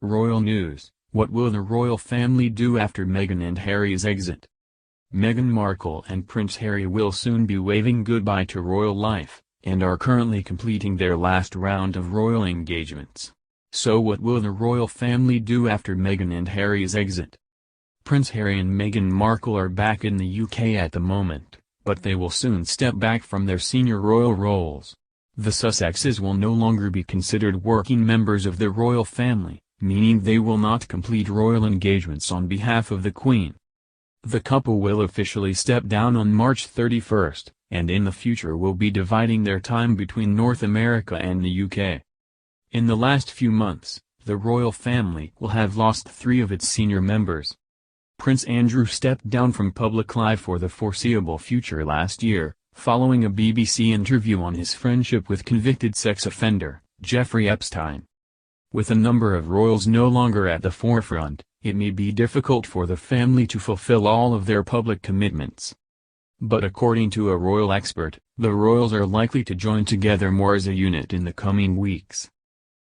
Royal news: what will the royal family do after Meghan and Harry's exit? Meghan Markle and Prince Harry will soon be waving goodbye to royal life, and are currently completing their last round of royal engagements. So what will the royal family do after Meghan and Harry's exit? Prince Harry and Meghan Markle are back in the UK at the moment, but they will soon step back from their senior royal roles. The Sussexes will no longer be considered working members of the royal family, meaning they will not complete royal engagements on behalf of the Queen. The couple will officially step down on March 31st, and in the future will be dividing their time between North America and the UK. In the last few months, the royal family will have lost 3 of its senior members. Prince Andrew stepped down from public life for the foreseeable future last year, following a BBC interview on his friendship with convicted sex offender, Jeffrey Epstein. With a number of royals no longer at the forefront, it may be difficult for the family to fulfill all of their public commitments. But according to a royal expert, the royals are likely to join together more as a unit in the coming weeks.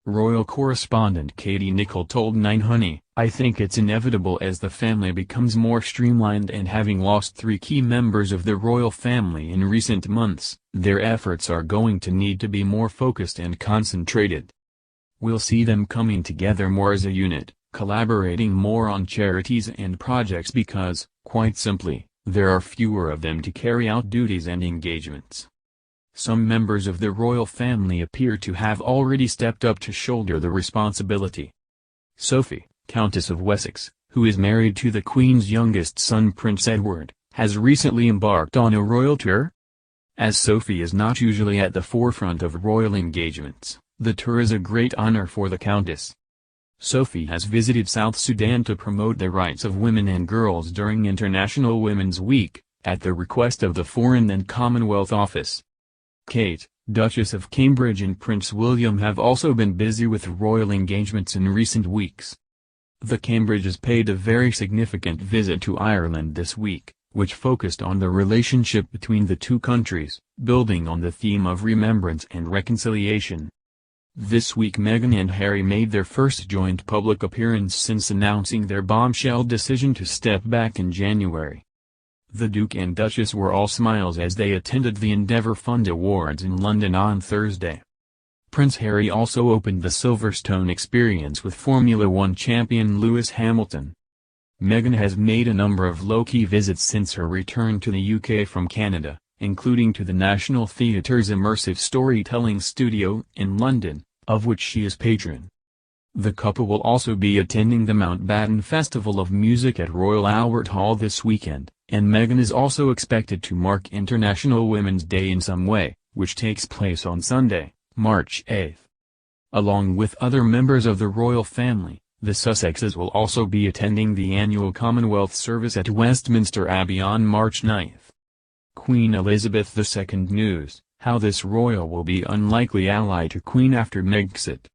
Royal correspondent Katie Nicholl told 9honey, "I think it's inevitable as the family becomes more streamlined, and having lost 3 key members of the royal family in recent months, their efforts are going to need to be more focused and concentrated. We'll see them coming together more as a unit, collaborating more on charities and projects because, quite simply, there are fewer of them to carry out duties and engagements." Some members of the royal family appear to have already stepped up to shoulder the responsibility. Sophie, Countess of Wessex, who is married to the Queen's youngest son Prince Edward, has recently embarked on a royal tour. As Sophie is not usually at the forefront of royal engagements, the tour is a great honor for the Countess. Sophie has visited South Sudan to promote the rights of women and girls during International Women's Week, at the request of the Foreign and Commonwealth Office. Kate, Duchess of Cambridge, and Prince William have also been busy with royal engagements in recent weeks. The Cambridges paid a very significant visit to Ireland this week, which focused on the relationship between the two countries, building on the theme of remembrance and reconciliation. This week Meghan and Harry made their first joint public appearance since announcing their bombshell decision to step back in January. The Duke and Duchess were all smiles as they attended the Endeavour Fund Awards in London on Thursday. Prince Harry also opened the Silverstone experience with Formula One champion Lewis Hamilton. Meghan has made a number of low-key visits since her return to the UK from Canada, including to the National Theatre's immersive storytelling studio in London, of which she is patron. The couple will also be attending the Mountbatten Festival of Music at Royal Albert Hall this weekend, and Meghan is also expected to mark International Women's Day in some way, which takes place on Sunday, March 8. Along with other members of the royal family, the Sussexes will also be attending the annual Commonwealth service at Westminster Abbey on March 9. Queen Elizabeth II news: how this royal will be unlikely ally to Queen after Megxit.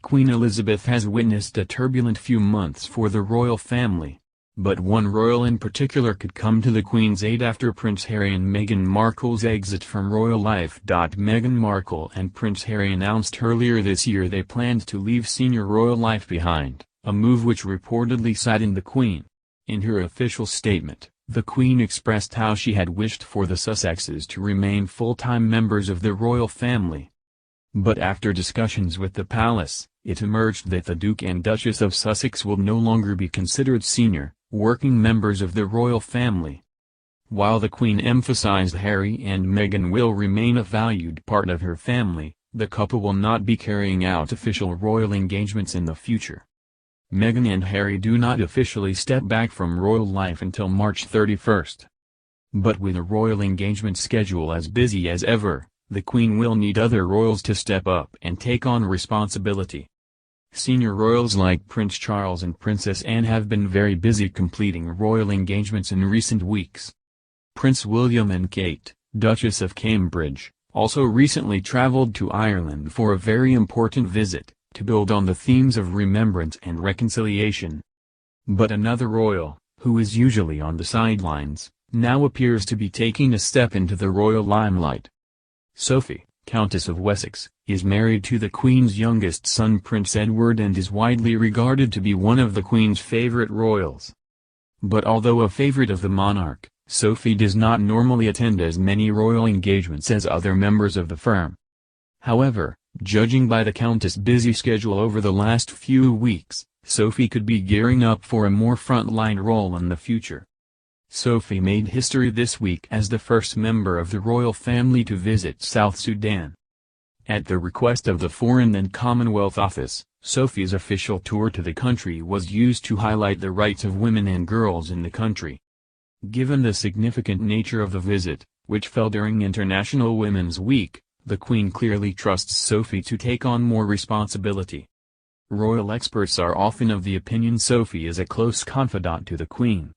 Queen Elizabeth has witnessed a turbulent few months for the royal family, but one royal in particular could come to the Queen's aid after Prince Harry and Meghan Markle's exit from royal life. Meghan Markle and Prince Harry announced earlier this year they planned to leave senior royal life behind, a move which reportedly saddened the Queen. In her official statement, the Queen expressed how she had wished for the Sussexes to remain full-time members of the royal family. But after discussions with the palace, it emerged that the Duke and Duchess of Sussex will no longer be considered senior, working members of the royal family. While the Queen emphasized Harry and Meghan will remain a valued part of her family, the couple will not be carrying out official royal engagements in the future. Meghan and Harry do not officially step back from royal life until March 31st. But with a royal engagement schedule as busy as ever, the Queen will need other royals to step up and take on responsibility. Senior royals like Prince Charles and Princess Anne have been very busy completing royal engagements in recent weeks. Prince William and Kate, Duchess of Cambridge, also recently traveled to Ireland for a very important visit, to build on the themes of remembrance and reconciliation. But another royal, who is usually on the sidelines, now appears to be taking a step into the royal limelight. Sophie, Countess of Wessex, is married to the Queen's youngest son Prince Edward and is widely regarded to be one of the Queen's favorite royals. But although a favorite of the monarch, Sophie does not normally attend as many royal engagements as other members of the firm. However, judging by the Countess' busy schedule over the last few weeks, Sophie could be gearing up for a more front-line role in the future. Sophie made history this week as the first member of the royal family to visit South Sudan. At the request of the Foreign and Commonwealth Office, Sophie's official tour to the country was used to highlight the rights of women and girls in the country. Given the significant nature of the visit, which fell during International Women's Week, the Queen clearly trusts Sophie to take on more responsibility. Royal experts are often of the opinion Sophie is a close confidant to the Queen.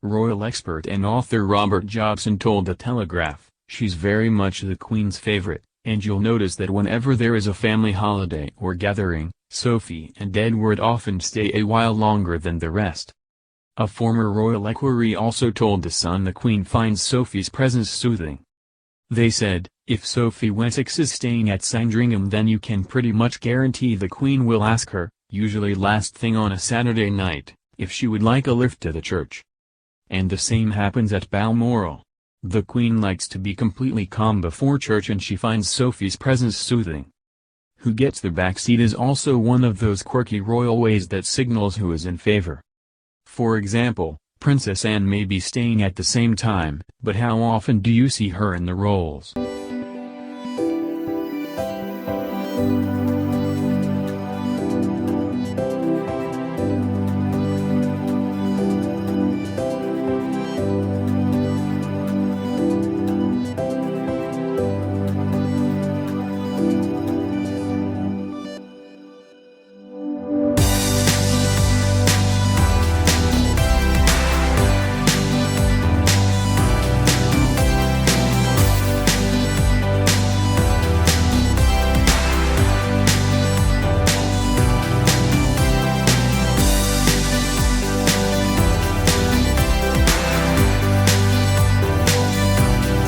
Royal expert and author Robert Jobson told The Telegraph, "She's very much the Queen's favorite, and you'll notice that whenever there is a family holiday or gathering, Sophie and Edward often stay a while longer than the rest." A former royal equerry also told The Sun the Queen finds Sophie's presence soothing. They said, "If Sophie Wessex is staying at Sandringham, then you can pretty much guarantee the Queen will ask her, usually last thing on a Saturday night, if she would like a lift to the church." And the same happens at Balmoral. The Queen likes to be completely calm before church and she finds Sophie's presence soothing. Who gets the back seat is also one of those quirky royal ways that signals who is in favor. For example, Princess Anne may be staying at the same time, but how often do you see her in the rolls?